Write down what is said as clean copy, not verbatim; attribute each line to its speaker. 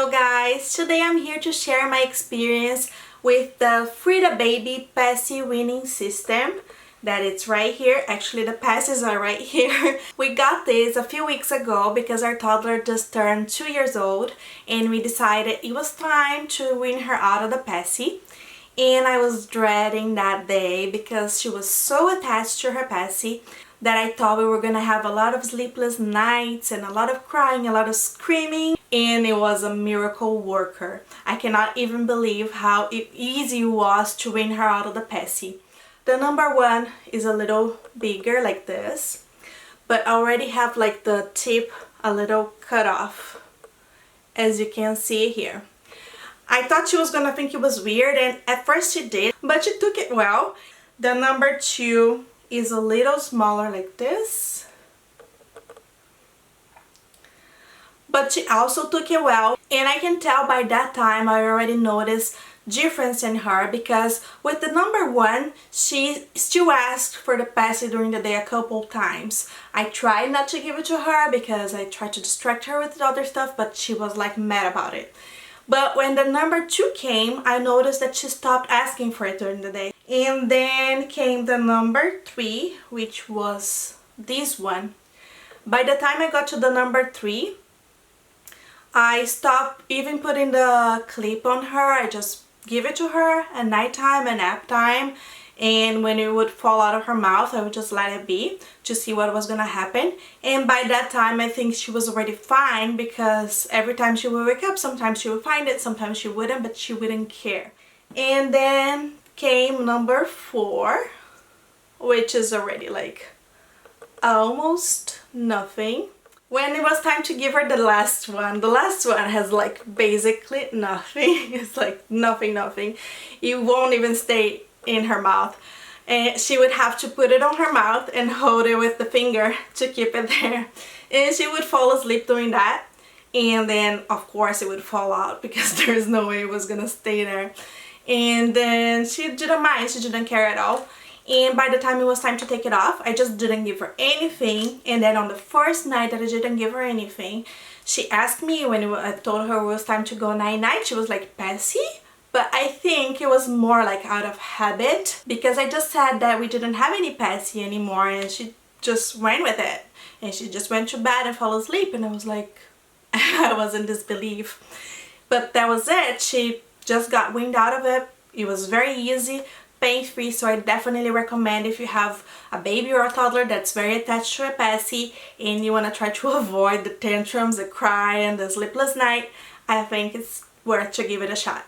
Speaker 1: Hello guys! Today I'm here to share my experience with the Frida Baby Passy weaning system. That it's right here. Actually, the passes are right here. We got this a few weeks ago because our toddler just turned 2 years old and we decided it was time to wean her out of the passy. And I was dreading that day because she was so attached to her passy that I thought we were gonna have a lot of sleepless nights and a lot of crying, a lot of screaming, and it was a miracle worker. I cannot even believe how easy it was to wean her out of the passy. The number one is a little bigger like this, but I already have like the tip a little cut off, as you can see here. I thought she was gonna think it was weird, and at first she did, but she took it well. The number two is a little smaller like this, but she also took it well, and I can tell by that time I already noticed difference in her, because with the number one she still asked for the passy during the day a couple times. I tried not to give it to her because I tried to distract her with other stuff, but she was like mad about it. But when the number two came, I noticed that she stopped asking for it during the day. And then came the number three, which was this one. By the time I got to the number three, I stopped even putting the clip on her. I just give it to her at nighttime and nap time. And when it would fall out of her mouth, I would just let it be to see what was gonna happen. And by that time, I think she was already fine, because every time she would wake up, sometimes she would find it, sometimes she wouldn't, but she wouldn't care. And then came number four, which is already like almost nothing. When it was time to give her the last one has like basically nothing. It's like nothing. It won't even stay in her mouth, and she would have to put it on her mouth and hold it with the finger to keep it there, and she would fall asleep doing that, and then of course it would fall out because there's no way it was gonna stay there. And then she didn't mind, she didn't care at all. And by the time it was time to take it off, I just didn't give her anything. And then on the first night that I didn't give her anything, she asked me when I told her it was time to go night-night. She was like, "Passy?" But I think it was more like out of habit, because I just said that we didn't have any passy anymore, and she just went with it. And she just went to bed and fell asleep, and I was like, I was in disbelief. But that was it. She just got weaned out of it. It was very easy, pain-free, so I definitely recommend if you have a baby or a toddler that's very attached to a passy and you want to try to avoid the tantrums, the cry, and the sleepless night, I think it's worth to give it a shot.